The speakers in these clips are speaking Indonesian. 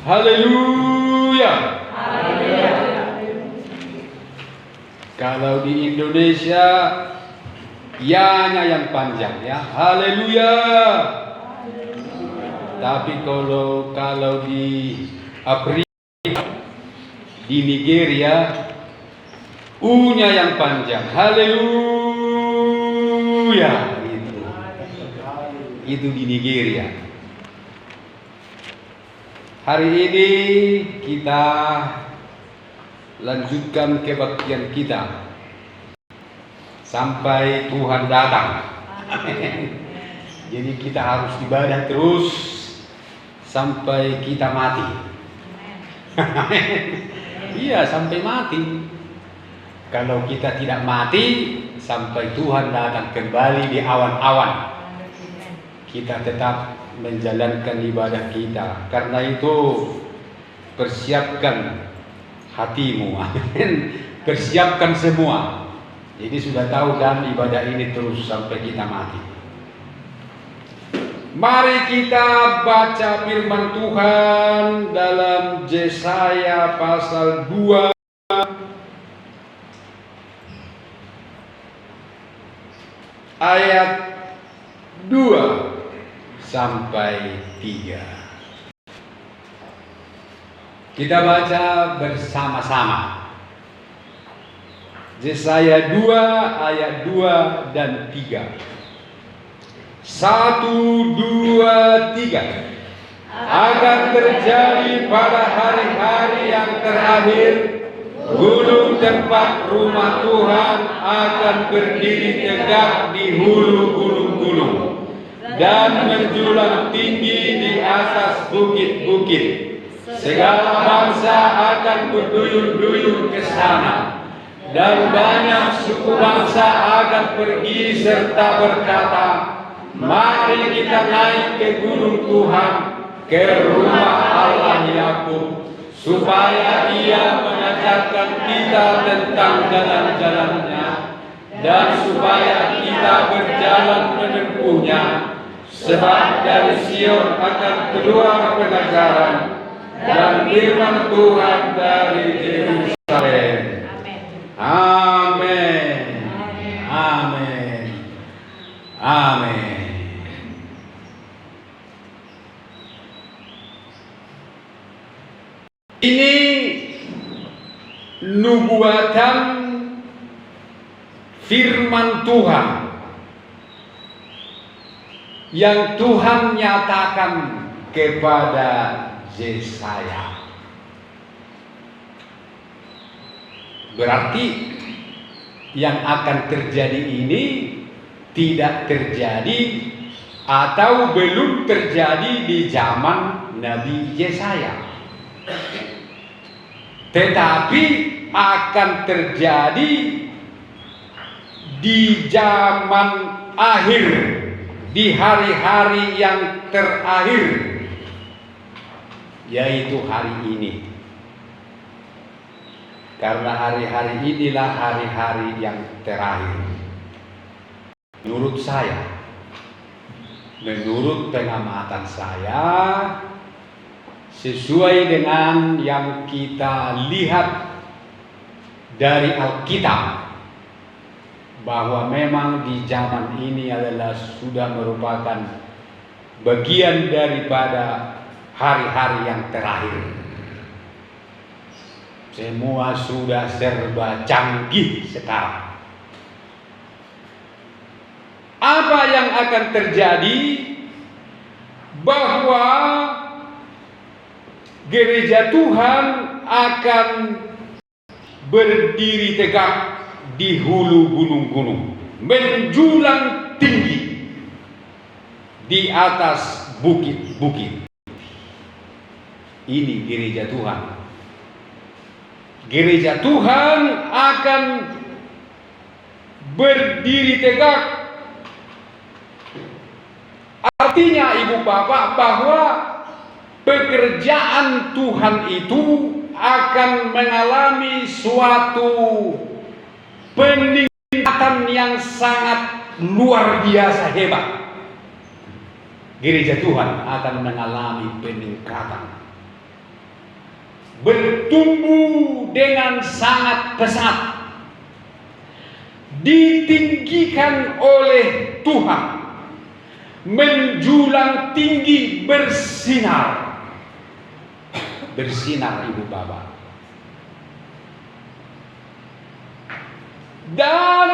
Haleluya. Kalau di Indonesia, ya-nya yang panjang ya. Haleluya. Tapi kalau di Afrika, di Nigeria, U-nya yang panjang. Haleluya. Itu di Nigeria. Hari ini kita lanjutkan kebaktian kita sampai Tuhan datang. Jadi kita harus ibadah terus sampai kita mati. Iya, sampai mati. Kalau kita tidak mati, sampai Tuhan datang kembali di awan-awan, kita tetap menjalankan ibadah kita. Karena itu persiapkan hatimu, persiapkan semua. Jadi sudah tahu kan, ibadah ini terus sampai kita mati. Mari kita baca firman Tuhan dalam Yesaya pasal 2 ayat 2 sampai 3. Kita baca bersama-sama. Yesaya 2 ayat 2 dan 3. 1, 2, 3. Akan terjadi pada hari-hari yang terakhir, gunung tempat rumah Tuhan akan berdiri tegak di hulu gunung-gunung dan menjulang tinggi di atas bukit-bukit. Segala bangsa akan berduyun-duyun ke sana, dan banyak suku bangsa akan pergi serta berkata, mari kita naik ke gunung Tuhan, ke rumah Allah Yakub, supaya Ia mengajarkan kita tentang jalan-jalannya, dan supaya kita berjalan menempuhnya. Sebab dari Sion akan keluar pengajaran, dan firman Tuhan dari Yerusalem. Amin. Amin. Amin. Ini nubuatan firman Tuhan yang Tuhan nyatakan kepada Yesaya. Berarti yang akan terjadi ini tidak terjadi atau belum terjadi di zaman Nabi Yesaya, tetapi akan terjadi di zaman akhir, di hari-hari yang terakhir, yaitu hari ini. Karena hari-hari inilah hari-hari yang terakhir. Menurut saya, menurut pengamatan saya, sesuai dengan yang kita lihat dari Alkitab, bahwa memang di zaman ini adalah sudah merupakan bagian daripada hari-hari yang terakhir. Semua sudah serba canggih sekarang. Apa yang akan terjadi? Bahwa gereja Tuhan akan berdiri tegak di hulu gunung-gunung, menjulang tinggi di atas bukit-bukit. Ini gereja Tuhan. Gereja Tuhan akan berdiri tegak. Artinya ibu bapak, bahwa pekerjaan Tuhan itu akan mengalami suatu peningkatan yang sangat luar biasa hebat. Gereja Tuhan akan mengalami peningkatan. bertumbuh dengan sangat pesat, ditinggikan oleh Tuhan, menjulang tinggi, bersinar. Bersinar ibu bapak. Dan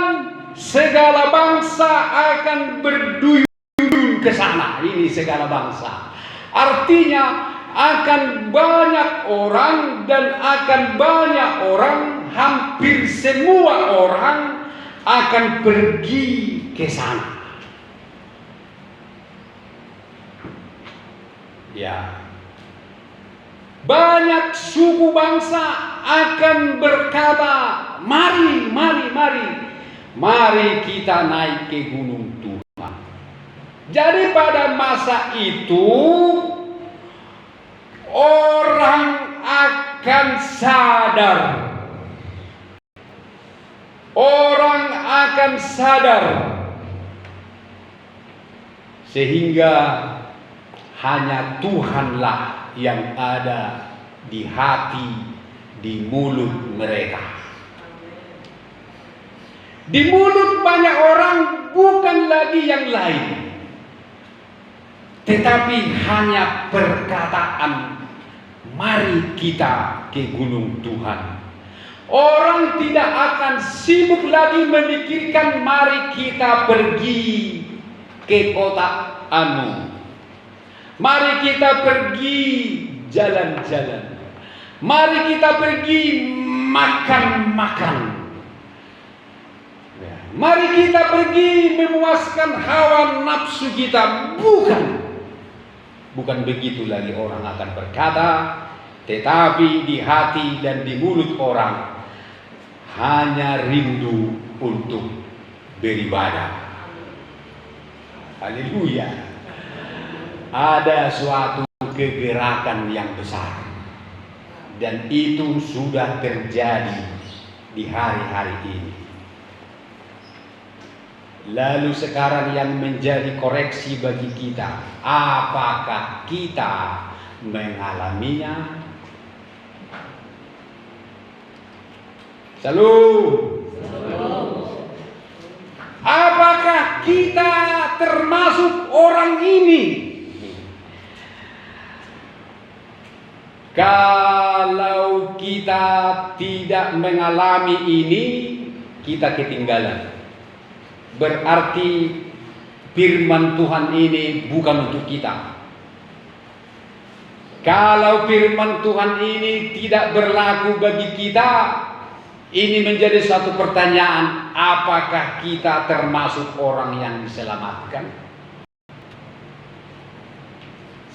segala bangsa akan berduyun ke sana. Ini segala bangsa. Artinya akan banyak orang, dan akan banyak orang, hampir semua orang akan pergi ke sana. Ya. Banyak suku bangsa akan berkata, mari kita naik ke gunung Tuhan. Jadi pada masa itu orang akan sadar. Orang akan sadar. Sehingga hanya Tuhanlah yang ada di hati, di mulut mereka. Di mulut banyak orang bukan lagi yang lain, tetapi hanya perkataan, mari kita ke gunung Tuhan. Orang tidak akan sibuk lagi memikirkan mari kita pergi ke kota anu, mari kita pergi jalan-jalan, mari kita pergi makan-makan, mari kita pergi memuaskan hawa nafsu kita. Bukan begitu lagi orang akan berkata, tetapi di hati dan di mulut orang hanya rindu untuk beribadah. Haleluya. Ada suatu kegerakan yang besar, dan itu sudah terjadi di hari-hari ini. Lalu sekarang yang menjadi koreksi bagi kita, apakah kita mengalaminya? Apakah kita termasuk orang ini? Kalau kita tidak mengalami ini, kita ketinggalan. Berarti firman Tuhan ini bukan untuk kita. Kalau firman Tuhan ini tidak berlaku bagi kita, ini menjadi satu pertanyaan, apakah kita termasuk orang yang diselamatkan?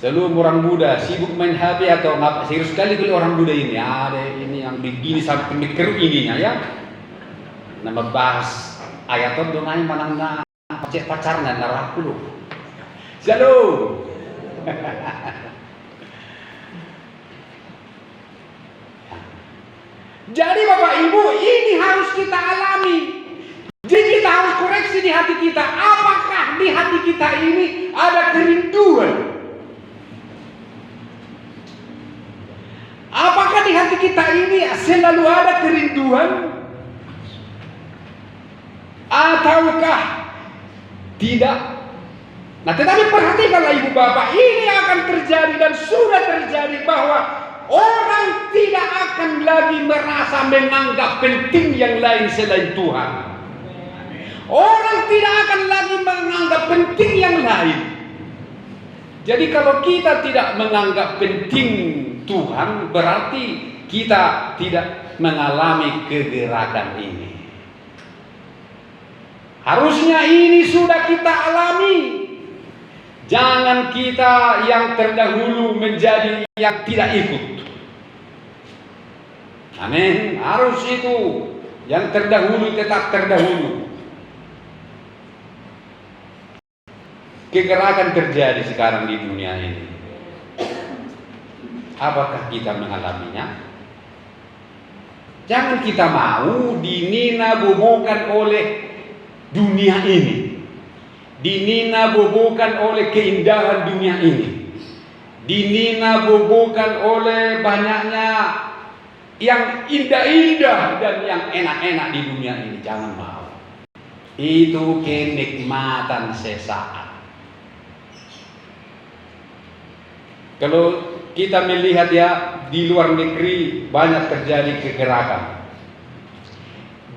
Selalu orang Buddha sibuk main HP atau ngapa? Serius sekali kalau orang Buddha ini, ada ini yang begini sampai mikir ininya ya. Nama bahas ayat itu nanya manangna pacet pacarnya naraku loh. Shalom. Jadi Bapak Ibu, ini harus kita alami. Jadi kita harus koreksi di hati kita. Apakah di hati kita ini ada kerinduan? Apakah di hati kita ini selalu ada kerinduan? Ataukah tidak? Nah, tetapi perhatikanlah Ibu Bapak, ini akan terjadi dan sudah terjadi bahwa orang tidak akan lagi merasa menganggap penting yang lain selain Tuhan. Orang tidak akan lagi menganggap penting yang lain. Jadi kalau kita tidak menganggap penting Tuhan, berarti kita tidak mengalami kegerakan ini. Harusnya ini sudah kita alami. Jangan kita yang terdahulu menjadi yang tidak ikut. Amin. Harus itu. Yang terdahulu tetap terdahulu. Kegerakan terjadi sekarang di dunia ini. Apakah kita mengalaminya? Jangan kita mau dinina-bobokan oleh dunia ini. Dinina-bobokan oleh keindahan dunia ini. dininabobokan oleh banyaknya yang indah-indah dan yang enak-enak di dunia ini. Jangan mau. Itu kenikmatan sesaat. Kalau kita melihat ya, di luar negeri banyak terjadi kegerakan.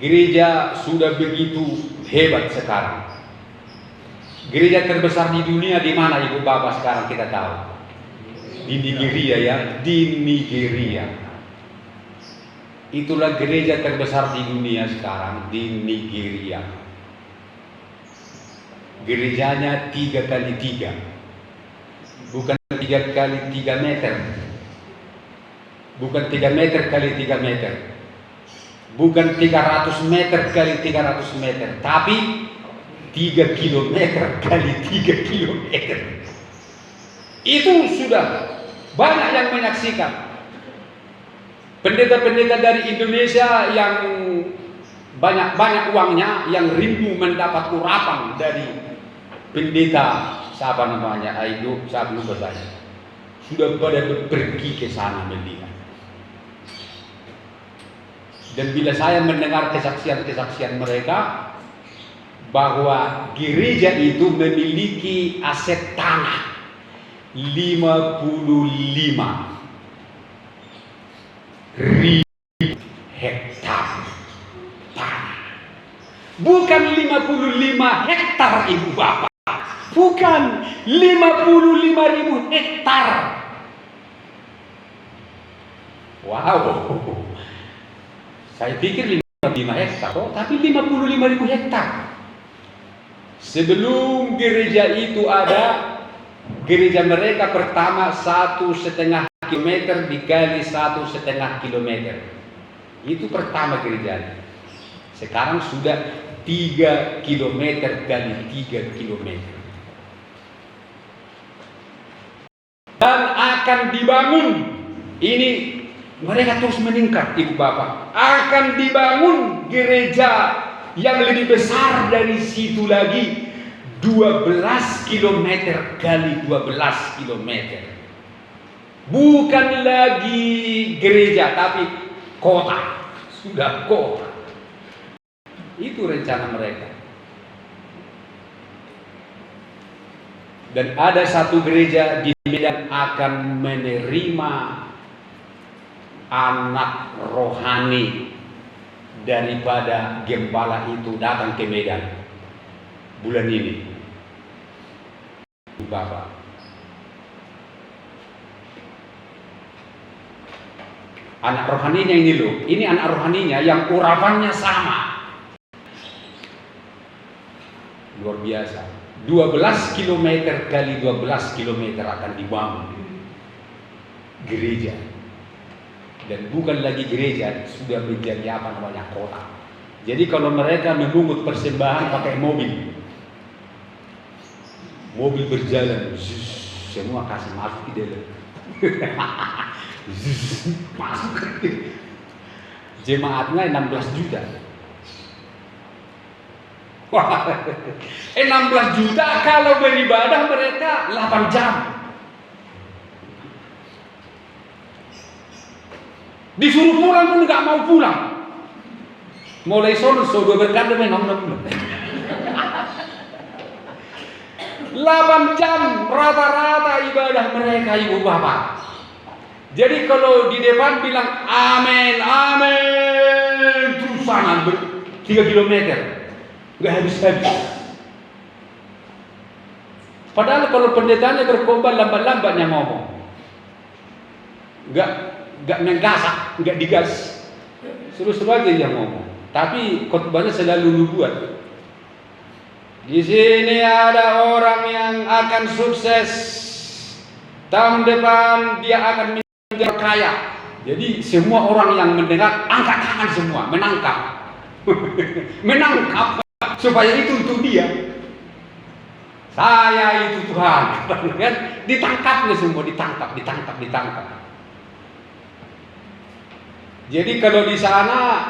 Gereja sudah begitu hebat sekarang. Gereja terbesar di dunia di mana, Ibu Bapak, sekarang kita tahu? Di Nigeria ya, di Nigeria. Itulah gereja terbesar di dunia sekarang, di Nigeria. Gerejanya 3x3, bukan 3x3 meter, bukan 3 meter kali 3 meter, bukan 300 meter kali 300 meter, tapi 3 kilometer kali 3 kilometer. Itu sudah banyak yang menyaksikan. Pendeta-pendeta dari Indonesia yang banyak uangnya, yang rindu mendapat urapan dari pendeta, siapa namanya, Aido, saya lupa saya, sudah pada pergi ke sana melihat. Dan bila saya mendengar kesaksian-kesaksian mereka, bahwa gereja itu memiliki aset tanah 55.000 hektar tanah. Bukan 55 hektar, Ibu Bapak. Bukan 55.000 hektar. Wow. Saya pikir 55 hektar, tapi 55.000 hektar. Sebelum gereja itu ada, gereja mereka pertama 1,5 kilometer dikali 1,5 kilometer. Itu pertama gerejanya. Sekarang sudah 3 kilometer kali 3 kilometer. Dan akan dibangun, ini mereka terus meningkat, Ibu Bapak. Akan dibangun gereja yang lebih besar dari situ lagi, 12 kilometer kali 12 kilometer. Bukan lagi gereja, tapi kota. Sudah kota. Itu rencana mereka. Dan ada satu gereja di Medan akan menerima anak rohani daripada gembala itu datang ke Medan bulan ini. Bapak, anak rohaninya ini loh, ini anak rohaninya yang urapannya sama, luar biasa. 12 km kali 12 km akan dibangun gereja. Dan bukan lagi gereja, sudah menjadi apa namanya, kota. Jadi kalau mereka memungut persembahan pakai mobil berjalan, semua kasih masuk di dalam. Masuk. Jemaatnya 16 juta. Wah, 16 juta kalau beribadah mereka 8 jam. Disuruh pulang pun nggak mau pulang. Mulai sore sudah berkata menang-menang. 8 jam rata-rata ibadah mereka, Ibu Bapak. Jadi kalau di depan bilang amin, amin, terus sana 3 kilometer, nggak habis-habis. Padahal kalau pendetanya berkorban lambat-lambatnya ngomong, nggak menggasak, nggak digas, seru-seru aja dia ngomong. Tapi khotbahnya selalu nubuat. Di sini ada orang yang akan sukses tahun depan, dia akan menjadi kaya. Jadi semua orang yang mendengar angkat tangan semua, menangkap, menangkap supaya itu dia. Saya itu Tuhan, kan? Ditangkapnya semua, ditangkap. Jadi kalau di sana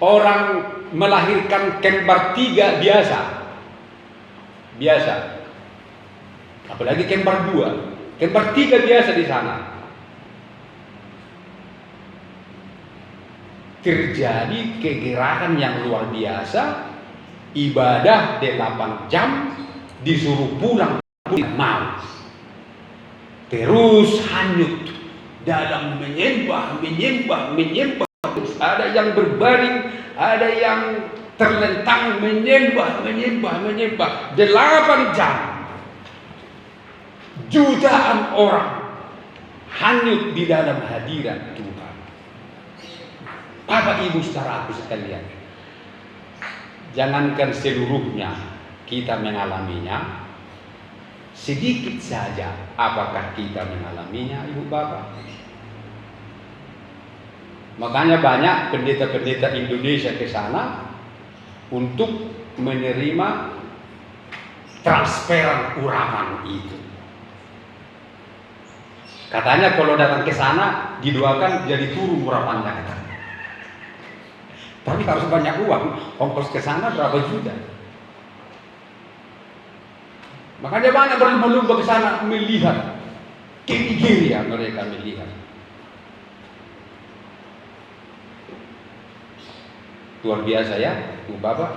orang melahirkan kembar 3 biasa. Apalagi kembar 2, Tempat tiga biasa di sana. Terjadi kegerakan yang luar biasa, ibadah 8 jam, disuruh pulang tidak mau. Terus hanyut dalam menyembah. Terus ada yang berbaring, ada yang terlentang menyembah. 8 jam. Jutaan orang hanyut di dalam hadirat Tuhan. Bapak Ibu saudaraku sekalian, jangankan seluruhnya kita mengalaminya, sedikit saja apakah kita mengalaminya, Ibu Bapak? Makanya banyak pendeta-pendeta Indonesia ke sana untuk menerima transferan urapan itu. Katanya kalau datang ke sana didoakan jadi turun urapannya katanya. Tapi harus banyak uang, ongkos ke sana berapa juta. Makanya banyak berlomba-lomba ke sana melihat, ke Nigeria mereka melihat. Luar biasa ya, Bu Bapak.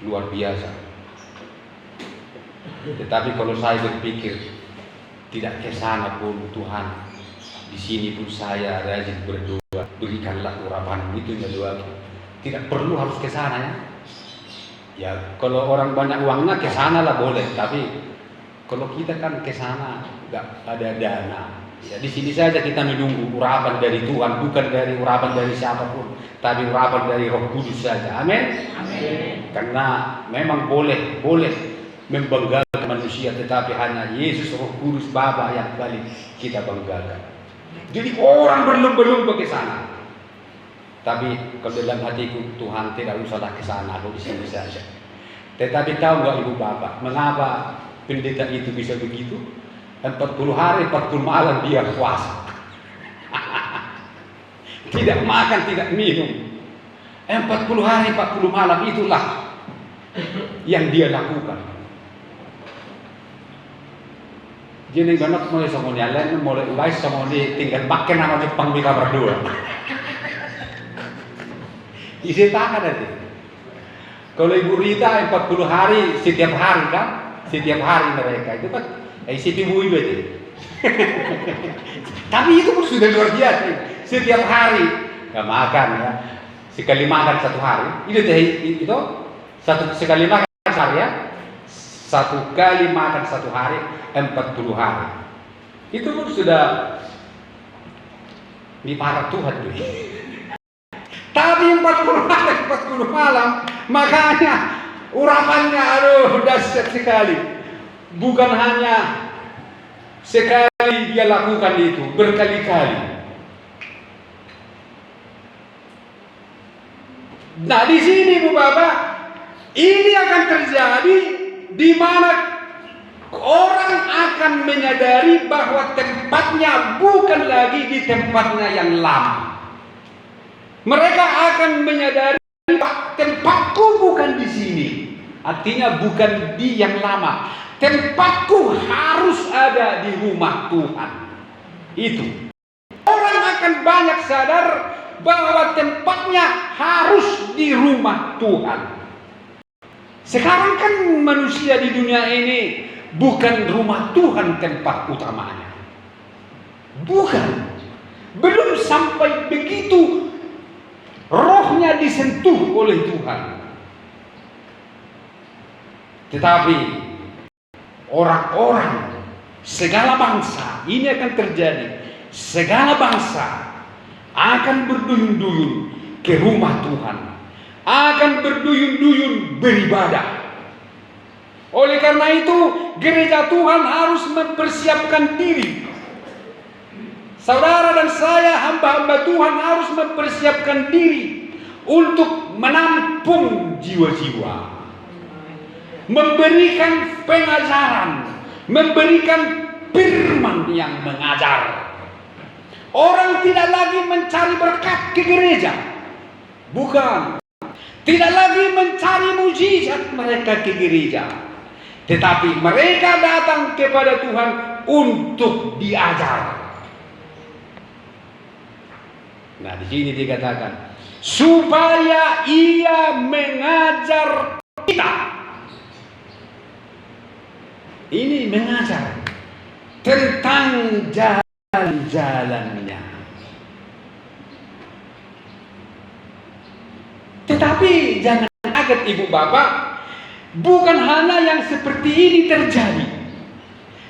Luar biasa. Tetapi kalau saya berpikir tidak ke sana pun Tuhan, di sini pun saya rajin berdoa, berikanlah urapan itu ya doa. Tidak perlu harus ke sana ya. Ya kalau orang banyak uangnya ke sana lah boleh, tapi kalau kita kan ke sana nggak ada dana. Ya di sini saja kita menunggu urapan dari Tuhan, bukan dari urapan dari siapapun, tapi urapan dari Roh Kudus saja. Amin. Amin. Karena memang boleh membanggakan manusia, tetapi hanya Yesus Roh Kudus Bapa yang paling kita banggakan. Jadi orang berlomba-lomba ke sana. Tapi kalau dalam hatiku Tuhan tidak usahlah ke sana, kalau di sini saja. Tetapi tahu nggak Ibu Bapak, mengapa pendeta itu bisa begitu? 40 hari 40 malam dia puasa. Tidak makan, tidak minum. 40 hari 40 malam itulah yang dia lakukan. Jadi banyak mulai sama nyalen, mulai ulai sama dia tinggal makan nama Jepang mereka berdua. Isi tangan nanti. Kalau Ibu Rita 40 hari setiap hari kan, setiap hari mereka itu kan isi ibu itu. Tapi itu pun sudah luar biasa. Setiap hari nggak makan ya, sekali makan satu hari. Itu sekali makan sehari ya. Satu kali makan satu hari 40 hari. Itu pun sudah diparah Tuhan tuh. Tapi 40 hari 40 malam, makanya urapannya aduh dahsyat sekali. Bukan hanya sekali dia lakukan itu, berkali-kali. Nah di sini Bu Bapak, ini akan terjadi di mana orang akan menyadari bahwa tempatnya bukan lagi di tempatnya yang lama. Mereka akan menyadari bahwa tempatku bukan di sini. Artinya bukan di yang lama. Tempatku harus ada di rumah Tuhan. Itu. Orang akan banyak sadar bahwa tempatnya harus di rumah Tuhan. Sekarang kan manusia di dunia ini bukan rumah Tuhan tempat utamanya. Bukan. Belum sampai begitu rohnya disentuh oleh Tuhan. Tetapi orang-orang segala bangsa ini akan terjadi. Segala bangsa akan berduyun-duyun ke rumah Tuhan. Akan berduyun-duyun beribadah. Oleh karena itu, gereja Tuhan harus mempersiapkan diri. Saudara dan saya, hamba-hamba Tuhan harus mempersiapkan diri untuk menampung jiwa-jiwa. Memberikan pengajaran, memberikan firman yang mengajar. Orang tidak lagi mencari berkat ke gereja. Bukan. Tidak lagi mencari mujizat mereka ke gereja. tetapi mereka datang kepada Tuhan untuk diajar. Nah, di sini dikatakan supaya Ia mengajar kita. Ini mengajar tentang jalan-jalannya. Tetapi jangan kaget ibu bapak, bukan hanya yang seperti ini terjadi,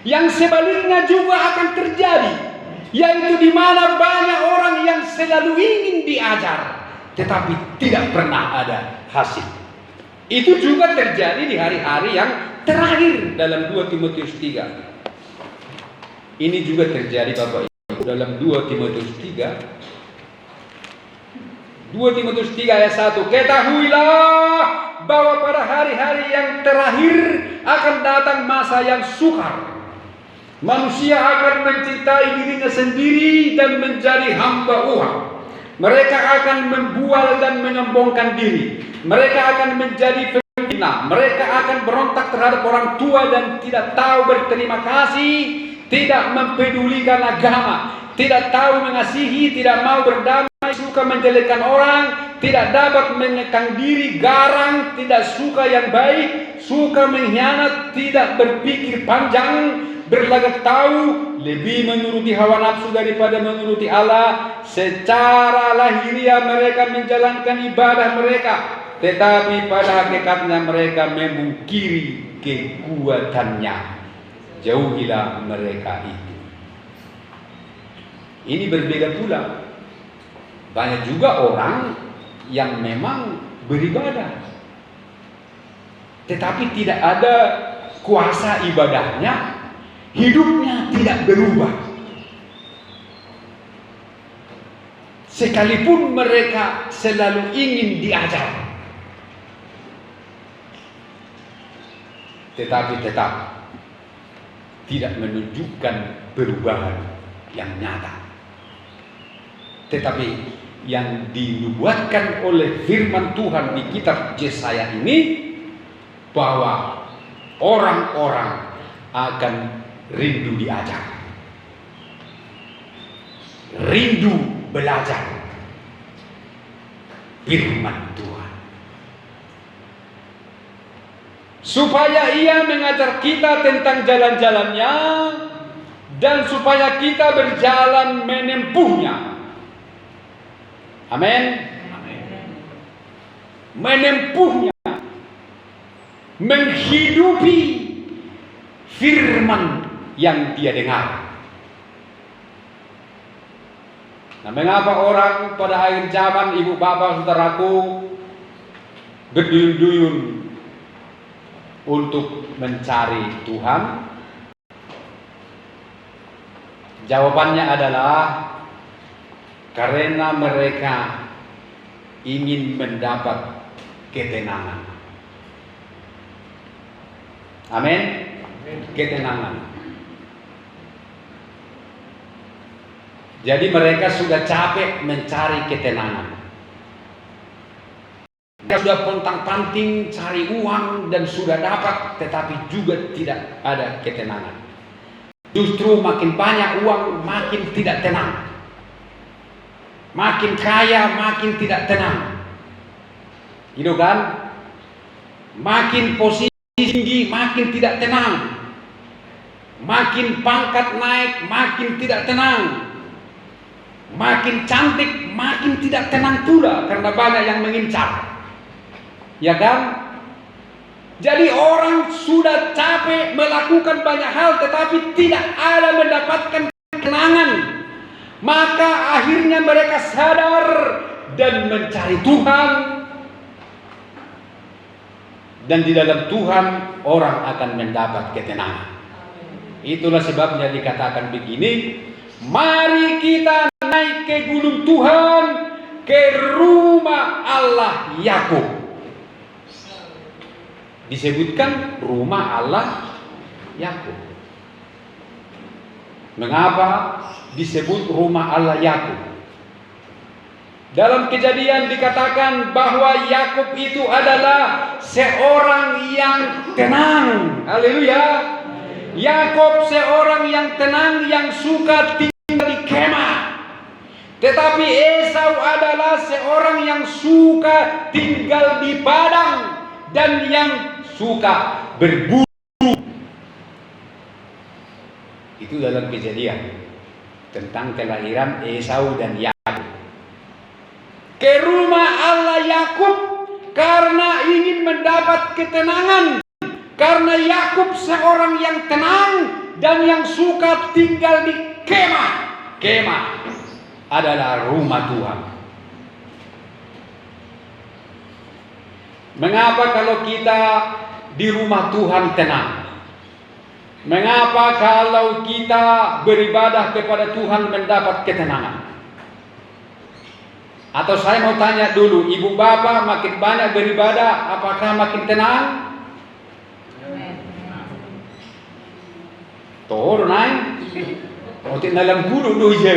yang sebaliknya juga akan terjadi, yaitu di mana banyak orang yang selalu ingin diajar, tetapi tidak pernah ada hasil. Itu juga terjadi di hari-hari yang terakhir dalam 2 Timotius 3. Ini juga terjadi Bapak Ibu dalam 2 Timotius 3. 2 Timotius 3 ayat 1. Ketahuilah bahwa pada hari-hari yang terakhir akan datang masa yang sukar. Manusia akan mencintai dirinya sendiri dan menjadi hamba uang. Mereka akan membual dan menyombongkan diri. Mereka akan menjadi fitnah. Mereka akan berontak terhadap orang tua dan tidak tahu berterima kasih, tidak mempedulikan agama, tidak tahu mengasihi, tidak mau berdamai, suka menjelekkan orang, tidak dapat mengekang diri, garang, tidak suka yang baik, suka mengkhianat, tidak berpikir panjang, berlagak tahu, lebih menuruti hawa nafsu daripada menuruti Allah. Secara lahiriah mereka menjalankan ibadah mereka, tetapi pada hakikatnya mereka memungkiri kekuatannya. Jauhilah mereka itu. Ini berbeda pula. Banyak juga orang yang memang beribadah, tetapi tidak ada kuasa ibadahnya, hidupnya tidak berubah. Sekalipun mereka selalu ingin diajar, tetapi tetap tidak menunjukkan perubahan yang nyata. Tetapi yang dinubuatkan oleh firman Tuhan di kitab Yesaya ini, bahwa orang-orang akan rindu diajar, rindu belajar firman Tuhan, supaya Ia mengajar kita tentang jalan-jalannya dan supaya kita berjalan menempuhnya. Amin. Menempuhnya, menghidupi firman yang dia dengar. Nah, mengapa orang pada akhir zaman, ibu bapak saudaraku, berduyun-duyun untuk mencari Tuhan? Jawabannya adalah karena mereka ingin mendapat ketenangan. Amin. Ketenangan. Jadi mereka sudah capek mencari ketenangan. Mereka sudah pontang-panting cari uang dan sudah dapat, tetapi juga tidak ada ketenangan. Justru makin banyak uang makin tidak tenang. Makin kaya makin tidak tenang. Itu kan? Makin posisi tinggi makin tidak tenang. Makin pangkat naik makin tidak tenang. Makin cantik makin tidak tenang pula, karena banyak yang mengincar. Ya kan? Jadi orang sudah capek melakukan banyak hal tetapi tidak ada mendapatkan ketenangan. Maka akhirnya mereka sadar dan mencari Tuhan. Dan di dalam Tuhan orang akan mendapat ketenangan. Itulah sebabnya dikatakan begini, mari kita naik ke gunung Tuhan, ke rumah Allah Yakub. Disebutkan rumah Allah Yakub. Mengapa disebut rumah Allah Yakub? Dalam Kejadian dikatakan bahwa Yakub itu adalah seorang yang tenang. Haleluya. Yakub seorang yang tenang, yang suka tinggal di kemah. Tetapi Esau adalah seorang yang suka tinggal di padang dan yang suka berburu. Itu dalam Kejadian tentang kelahiran Esau dan Yakub. Ke rumah Allah Yakub karena ingin mendapat ketenangan. Karena Yakub seorang yang tenang dan yang suka tinggal di kemah. Kemah adalah rumah Tuhan. Mengapa kalau kita di rumah Tuhan tenang? Mengapa kalau kita beribadah kepada Tuhan mendapat ketenangan? Atau saya mau tanya dulu, ibu bapak makin banyak beribadah, apakah makin tenang? Toh, naik. Oh, tidak dalam gulu dulu je.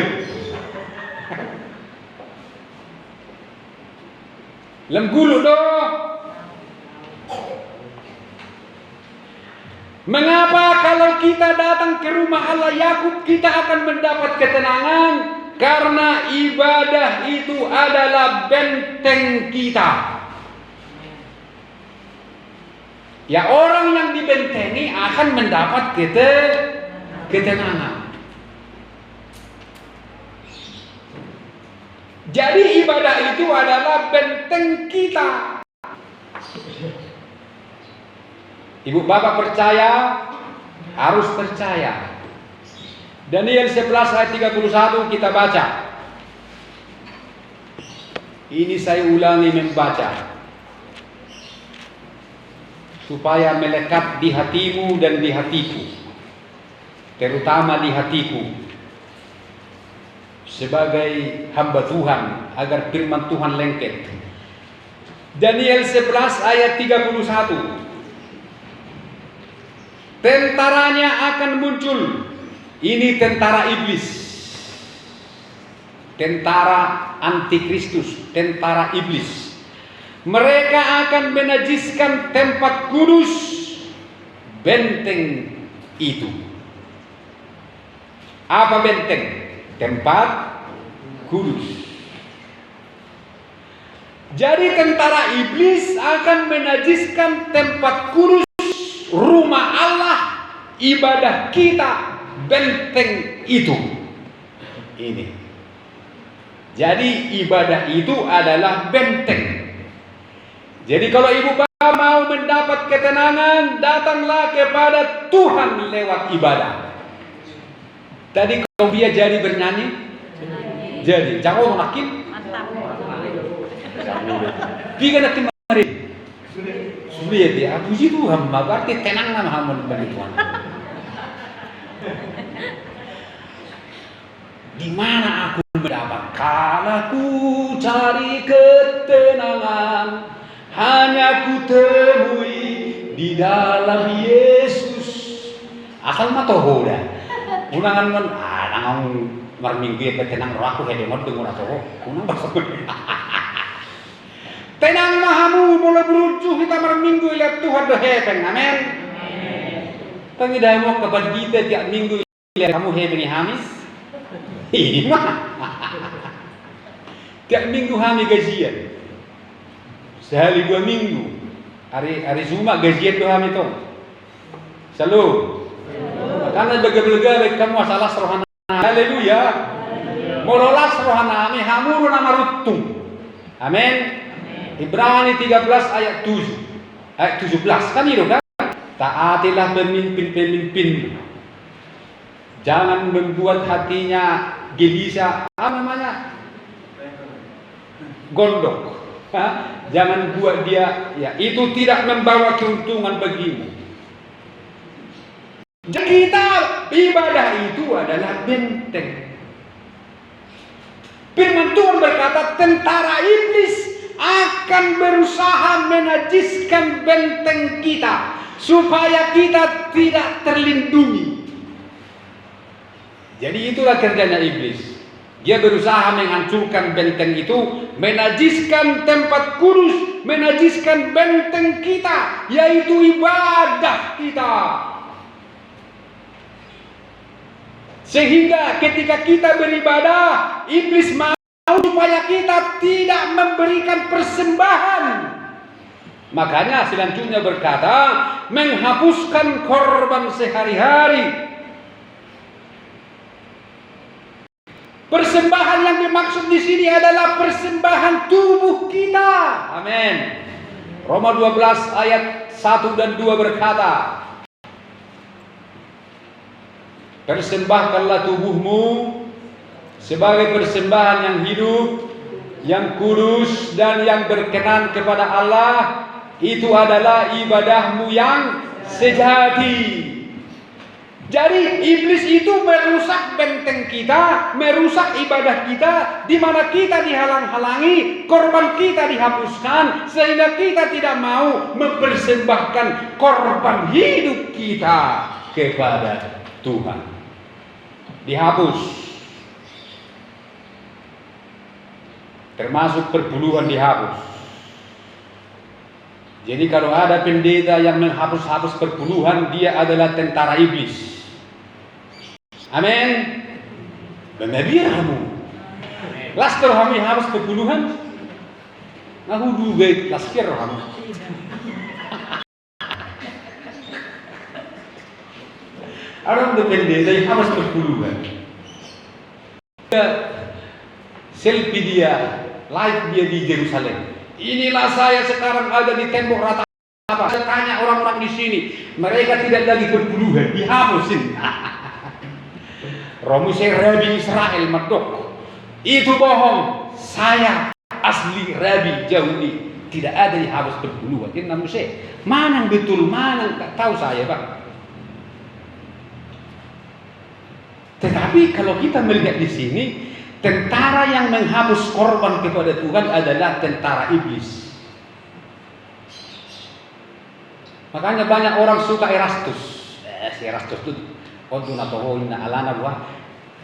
Dalam gulu doh. Mengapa kalau kita datang ke rumah Allah Yakub kita akan mendapat ketenangan? Karena ibadah itu adalah benteng kita. Ya, orang yang dibentengi akan mendapat ketenangan. Jadi ibadah itu adalah benteng kita. Ibu bapak percaya, harus percaya. Daniel 11 ayat 31 kita baca. Ini saya ulangi membaca supaya melekat di hatimu dan di hatiku, terutama di hatiku sebagai hamba Tuhan, agar firman Tuhan lengket. Daniel 11 ayat 31. Tentaranya akan muncul. Ini tentara iblis, tentara antikristus, tentara iblis. Mereka akan menajiskan tempat kudus, benteng itu. Apa benteng? Tempat kudus. Jadi tentara iblis akan menajiskan tempat kudus, rumah Allah, ibadah kita, benteng itu. Ini. Jadi ibadah itu adalah benteng. Jadi kalau ibu bapak mau mendapat ketenangan, datanglah kepada Tuhan lewat ibadah. Tadi kalau dia jadi bernyanyi, jadi jangan makin tiga nanti mari sulit ya. Puji Tuhan, berarti tenang nama hamun bagi Tuhan. Di mana aku mendapat? Kalau ku cari ketenangan, hanya ku temui di dalam Yesus. Asal mah toh dah. Unangan mon, nang marminggu tenang raku hede mod dengur atau kunang bahasa. Tenang mahamu mulai berujuh kita marminggu lihat Tuhan doh hepeng, amin. Tangi dah mau kepada kita tiap minggu lihat kamu hepeng hamis. Iya. Tiap minggu kami gajian. Sehari 2 minggu. Hari Jumat gajian tuh kami tuh. Selalu. Karena bega-bega kamu masalah rohana. Haleluya. Mololas rohana kami hamuru nama rutung. Amin. Ibrani 13 ayat 7. Ayat 17 kan itu kan? Taatilah pemimpin-pemimpin. Jangan membuat hatinya gelisah, apa namanya? Gondok. Jangan buat dia, ya itu tidak membawa keuntungan bagimu. Jadi kita ibadah itu adalah benteng. Firman Tuhan berkata, tentara iblis akan berusaha menajiskan benteng kita supaya kita tidak terlindungi. Jadi itulah kerjanya iblis, Dia berusaha menghancurkan benteng itu, menajiskan tempat kudus, menajiskan benteng kita, yaitu ibadah kita. Sehingga ketika kita beribadah, iblis mau supaya kita tidak memberikan persembahan. Makanya selanjutnya berkata, menghapuskan korban sehari-hari. Persembahan yang dimaksud di sini adalah persembahan tubuh kita. Amin. Roma 12 ayat 1 dan 2 berkata, persembahkanlah tubuhmu sebagai persembahan yang hidup, yang kudus dan yang berkenan kepada Allah. Itu adalah ibadahmu yang sejati. Jadi iblis itu merusak benteng kita, merusak ibadah kita, di mana kita dihalang-halangi, korban kita dihapuskan, sehingga kita tidak mau mempersembahkan korban hidup kita kepada Tuhan. Dihapus. Termasuk perpuluhan dihapus. Jadi kalau ada pendeta yang menghapus-hapus perpuluhan, dia adalah tentara iblis. Amin. Benabiamu. Laskar kami hapus perpuluhan. Aku juga laskar kami. Ada pendeta yang hapus perpuluhan. Selfie dia, live dia di Yerusalem. Inilah saya sekarang ada di tembok rata. Saya tanya orang-orang di sini, mereka tidak lagi berpuluhan, dihapusin. Romusai Rabi Israel Marduk. Itu bohong. Saya asli Rabi Yahudi, tidak ada dihapus berpuluhan. Ini namun saya, mana yang betul, mana yang tak tahu saya, Pak. Tetapi kalau kita melihat di sini, tentara yang menghapus korban kepada Tuhan adalah tentara iblis. Makanya banyak orang suka Erastus. Si Erastus itu kodun atau hoina alana buah,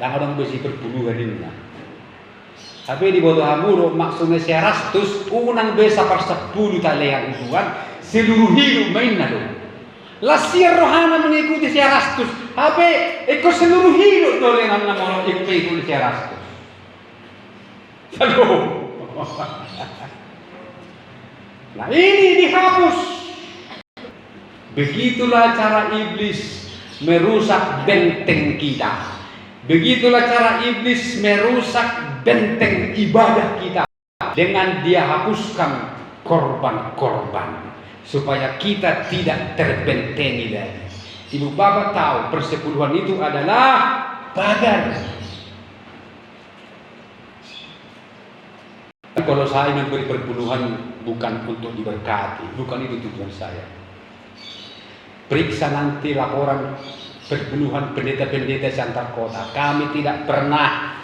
yang orang besi berpuluhan ini. Tapi di bodoh hamuro maksudnya si Erastus unang besa per 10 talehan Tuhan seluruh hidup main nado. Lasir rohana mengikuti si Erastus. Tapi ikut seluruh hidup dole nama ikut si Erastus. Halo. Nah ini dihapus. Begitulah cara iblis merusak benteng kita. Begitulah cara iblis merusak benteng ibadah kita. Dengan dia hapuskan korban-korban. Supaya kita tidak terbentengi lagi. Ibu bapak tahu persepuluhan itu adalah pagar. Kalau saya memberi perpuluhan bukan untuk diberkati, bukan itu tujuan saya. Periksa nanti laporan perpuluhan pendeta-pendeta antar kota. Kami tidak pernah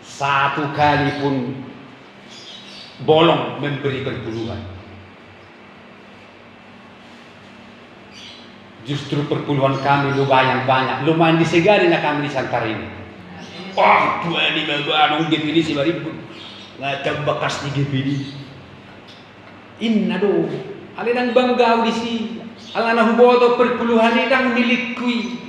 satu kali pun bolong memberi perpuluhan. Justru perpuluhan kami lumayan banyak, lumayan disegarin kami di Santar ini. Wah, dua ini baru ini sih baribu. Nggak bekas di GPD. Inna do, alidang banggau di si, alana huboto perpuluhan idang milikui.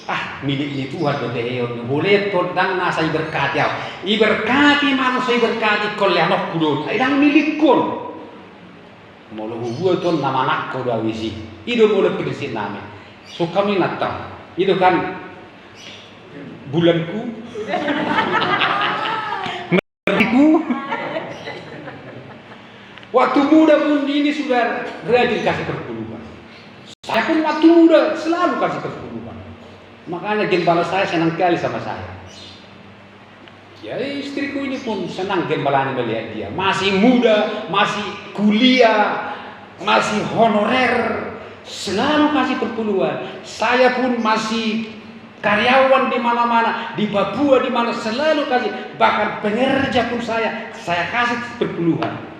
Ah, miliknya Tuhan do deyon. Boleh todang nasa iberkati aku. Iberkati manusia iberkati kol yanok kudon. Idang milikun. Molo huboto nama nakko do awisi. Ido molo pidisin nami. So kami natang. Itu kan bulanku. Waktu muda pun ini sudah rajin kasih perpuluhan. Saya pun waktu muda selalu kasih perpuluhan. Makanya gembala saya senang sekali sama saya. Ya istriku ini pun senang gembalanya melihat dia. Masih muda, masih kuliah, masih honorer, selalu kasih perpuluhan. Saya pun masih karyawan di mana-mana, di Papua di mana selalu kasih. Bahkan pengerja pun saya kasih perpuluhan.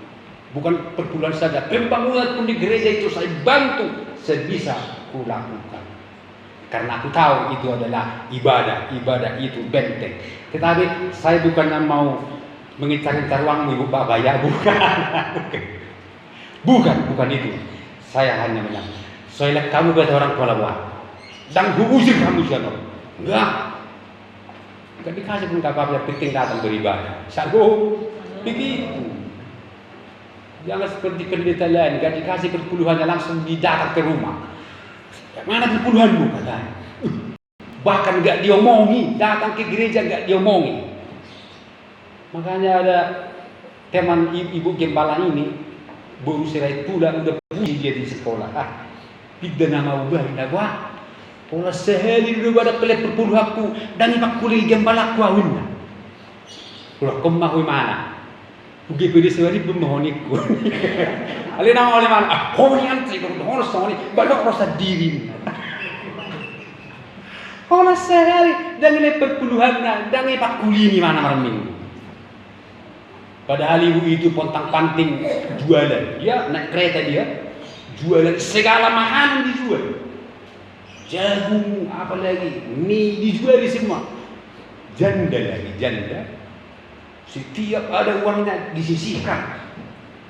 Bukan perpuluhan saja, pembangunan pun di gereja itu saya bantu sebisa kulakukan. Karena aku tahu itu adalah ibadah. Ibadah itu benteng. Tetapi saya bukan mau mengincar-incar uangmu Ibu Bapak ya, bukan. Bukan itu. Saya hanya bilang, saya lihat kamu kata orang tua lah, dan usir kamu sana. Enggak dikasih pun kapal yang penting datang beribadah. Sanggup begitu. Jangan seperti pendeta lain, enggak dikasih perpuluhannya langsung didatang ke rumah. Mana perpuluhanmu katanya? Bahkan enggak diomongi, datang ke gereja enggak diomongi. Makanya ada teman ibu gembala ini, baru serai pula udah puji dia di sekolah. Tidak nama ubah indah gua. Pola sehari dulu ada pelet perpuluh aku dan ipak kulit gembala aku awinna. Pulau kemah mana? Ugi pedi sehari bermohoniku. Alih nama oleh mana? Kau ni antri kau harus soni balok rasa diri. Pola sehari dan ipak perpuluhan dan ipak kulit ni mana marming. Padahal ibu itu pontang panting jualan. Dia naik kereta dia jualan segala makanan dijual. Jagung, apa lagi, mie dijual di semua. Janda lagi, janda. Setiap ada uangnya disisihkan.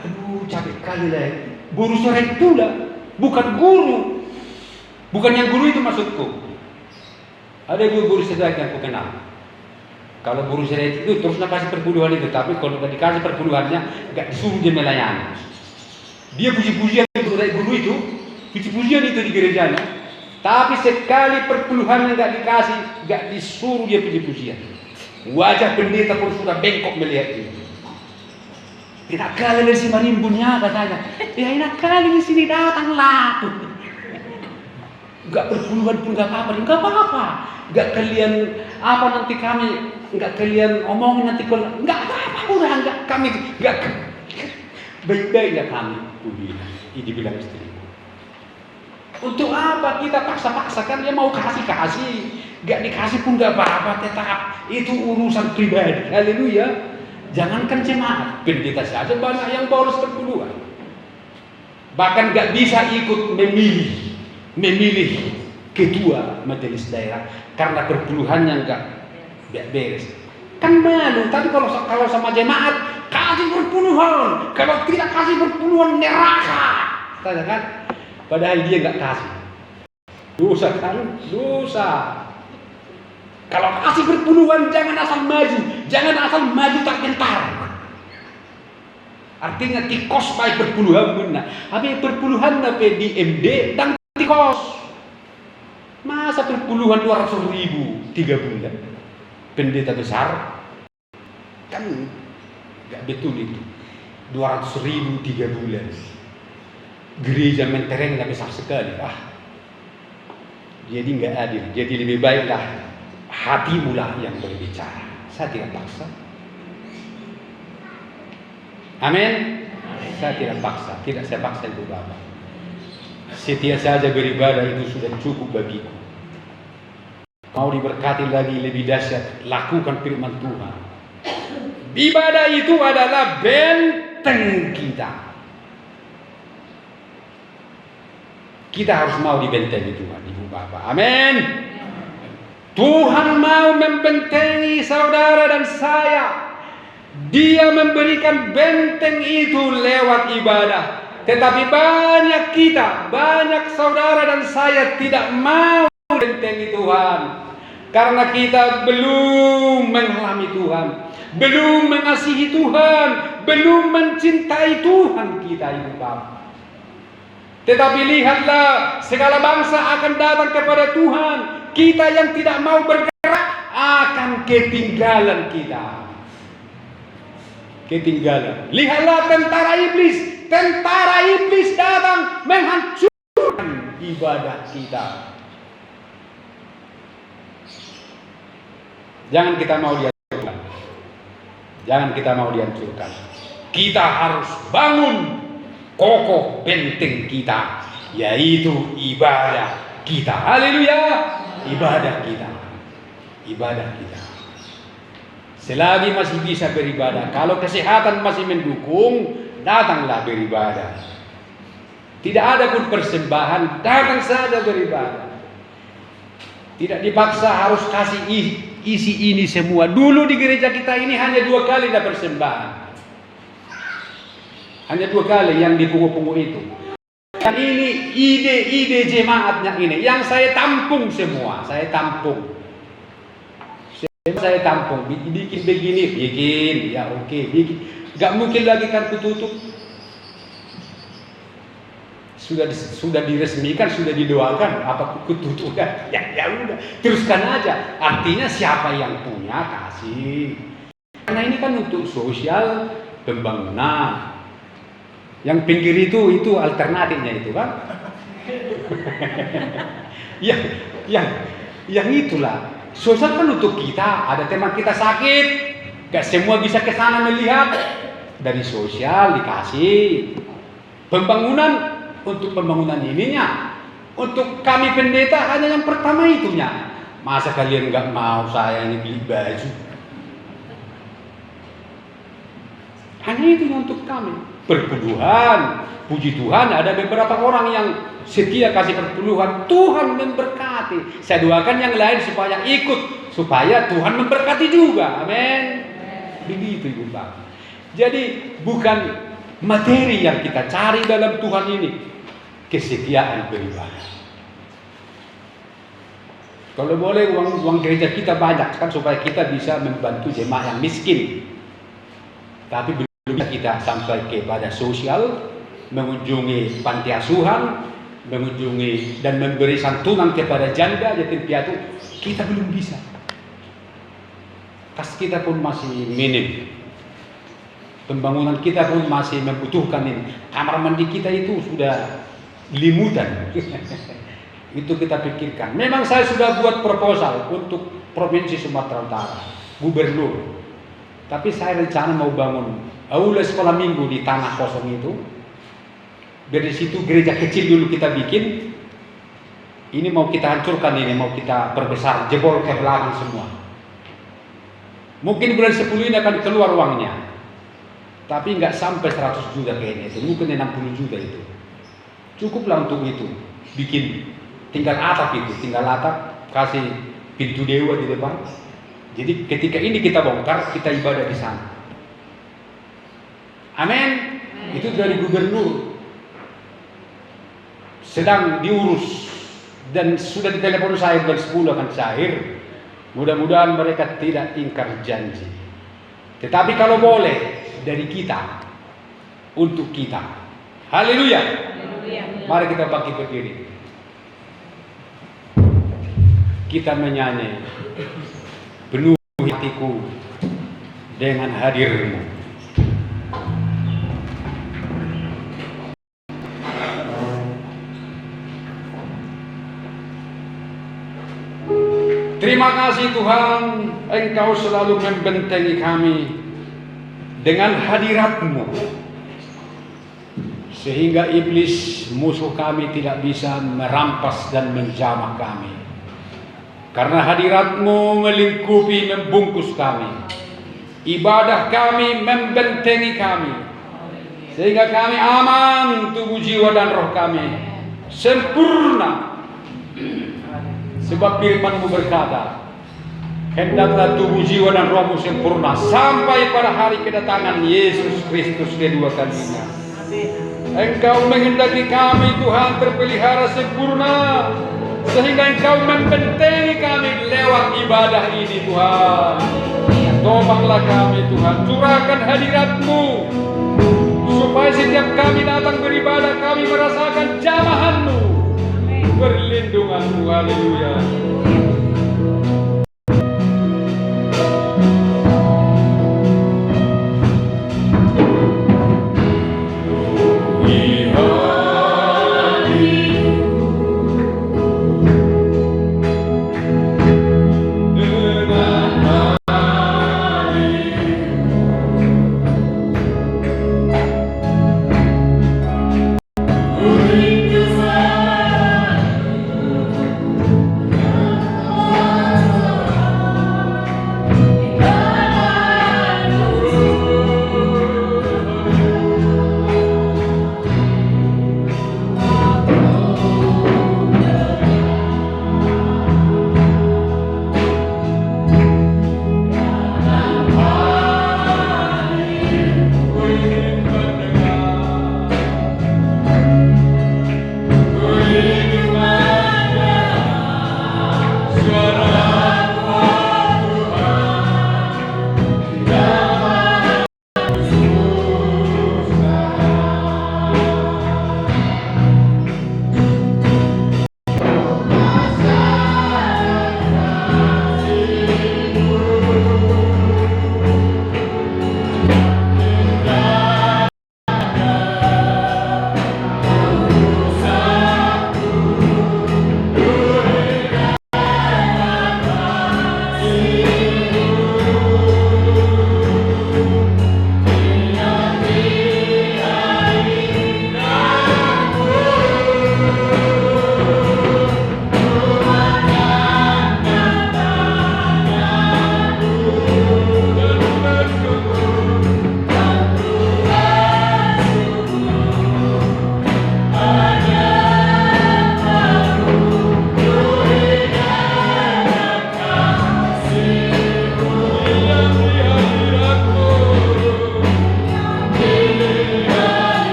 Aduh, capek kali lagi. Guru sore pula, bukan guru. Bukan yang guru itu maksudku. Ada dua guru sore yang aku kenal. Kalau guru sore itu terus kasih perpuluhan itu, tapi kalau nggak dikasih perpuluhannya, nggak disuruh dia melayani. Dia puji-pujian guru itu, puji-pujian itu di gerejanya. Tapi sekali perpuluhannya nggak dikasih, nggak disuruh dia puji-pujian. Wajah pendeta pun sudah bengkok melihat dia. Enak kali dari si marimbunnya katanya. Ya enak kali di sini datanglah. Nggak perpuluhan pun nggak apa-apa. Nggak kalian apa nanti kami nggak kalian omongin nanti nggak apa-apa udah nggak kami nggak baik-baiknya kami. Ini bilang istri. Untuk apa kita paksa-paksakan dia mau kasih, gak dikasih pun gak apa-apa, tetap itu urusan pribadi. Haleluya. Jangankan jemaat, pendeta saja banyak yang boros perpuluhan. Bahkan gak bisa ikut memilih ketua majelis daerah karena perpuluhannya gak beres. Kan malu. Tapi kalau sama jemaat kasih perpuluhan, kalau tidak kasih perpuluhan neraka. Tanya kan? Padahal dia nggak kasih. Dosa kan? Dosa. Kalau kasih perpuluhan jangan asal maju tak gentar. Artinya tikos baik perpuluhan benar. Tapi perpuluhan nape di MD dan tikos. Masa perpuluhan 200.000 3 bulan? Pendeta besar kan nggak betul itu. 200.000 3 bulan. Gereja menterengnya besar sekali. Jadi nggak adil. Jadi lebih baiklah hatimu lah yang berbicara. Saya tidak paksa. Amin. Saya tidak paksa. Tidak saya paksa Ibu Bapak. Setia saja beribadah itu sudah cukup bagiku. Mau diberkati lagi lebih dahsyat, lakukan firman Tuhan. Ibadah itu adalah benteng kita. Kita harus mau dibentengi Tuhan, Ibu Bapak. Amin. Tuhan mau membentengi saudara dan saya. Dia memberikan benteng itu lewat ibadah. Tetapi banyak saudara dan saya tidak mau bentengi Tuhan. Karena kita belum mengalami Tuhan, belum mengasihi Tuhan, belum mencintai Tuhan kita, Ibu Bapak. Tetapi lihatlah, segala bangsa akan datang kepada Tuhan. Kita yang tidak mau bergerak akan ketinggalan kita. Ketinggalan. Lihatlah tentara iblis datang menghancurkan ibadah kita. Jangan kita mau dihancurkan. Kita harus bangun kokoh benteng kita, yaitu ibadah kita. Haleluya. Ibadah kita. Selagi masih bisa beribadah, kalau kesehatan masih mendukung, datanglah beribadah. Tidak ada pun persembahan, datang saja beribadah. Tidak dipaksa harus kasih isi ini semua. Dulu di gereja kita ini hanya 2 kali dapat persembahan. Hanya 2 kali yang dipungut-pungut itu. Dan ini ide-ide jemaatnya ini yang saya tampung semua. Saya tampung. Bikin begini, bikin. Ya oke, bikin. Gak mungkin lagi kan kututup. Sudah diresmikan, sudah didoakan, apa kututup kan? Ya udah, teruskan aja. Artinya siapa yang punya kasih. Karena ini kan untuk sosial pembangunan. Yang pinggir itu alternatifnya itu kan? yang itulah. Sosial kan untuk kita. Ada teman kita sakit, gak semua bisa ke sana melihat. Dari sosial dikasih. Pembangunan. Untuk pembangunan ininya, untuk kami pendeta hanya yang pertama itunya. Masa kalian nggak mau saya ini beli baju? Hanya itu untuk kami. Perpuluhan, puji Tuhan ada beberapa orang yang setia kasih perpuluhan. Tuhan memberkati. Saya doakan yang lain supaya ikut, supaya Tuhan memberkati juga. Amin. Begitu Ibu Bapak. Jadi bukan materi yang kita cari dalam Tuhan ini, kesetiaan beribadah. Kalau boleh uang gereja kita banyak kan supaya kita bisa membantu jemaah yang miskin. Tapi belum kita sampai kepada sosial, mengunjungi panti asuhan, mengunjungi dan memberi santunan kepada janda yatim piatu, kita belum bisa. Kas kita pun masih minim. Pembangunan kita pun masih membutuhkan ini. Kamar mandi kita itu sudah limutan. Itu kita pikirkan. Memang saya sudah buat proposal untuk Provinsi Sumatera Utara, gubernur. Tapi saya rencana mau bangun aula sekolah minggu di tanah kosong itu. Dari situ gereja kecil dulu kita bikin. Ini mau kita hancurkan, ini mau kita perbesar, jebol ke belakang semua. Mungkin bulan 10 ini akan keluar uangnya. Tapi nggak sampai 100 juta kayaknya itu, mungkin 60 juta itu. Cukuplah untuk itu. Bikin tinggal atap itu, tinggal atap, kasih pintu dewa di depan. Jadi ketika ini kita bongkar, kita ibadah di sana. Amin. Itu dari gubernur. Sedang diurus dan sudah ditelepon saya bulan 10 akan cair. Mudah-mudahan mereka tidak ingkar janji. Tetapi kalau boleh dari kita untuk kita. Haleluya. Mari kita bangkit berdiri. Kita menyanyi, penuhi hatiku dengan hadir-Mu. Terima kasih Tuhan, Engkau selalu membentengi kami dengan hadirat-Mu, sehingga iblis musuh kami tidak bisa merampas dan menjamah kami. Karena hadirat-Mu melingkupi, membungkus kami. Ibadah kami membentengi kami, sehingga kami aman tubuh, jiwa, dan roh kami. Sempurna. Sebab firman-Mu berkata, hendaklah tubuh, jiwa, dan rohmu sempurna sampai pada hari kedatangan Yesus Kristus kedua kalinya. Engkau menghendaki kami Tuhan terpelihara sempurna, sehingga Engkau membentengi kami lewat ibadah ini Tuhan. Tolonglah kami Tuhan, curahkan hadirat-Mu, supaya setiap kami datang beribadah kami merasakan jamahan-Mu, perlindungan-Mu. Haleluya.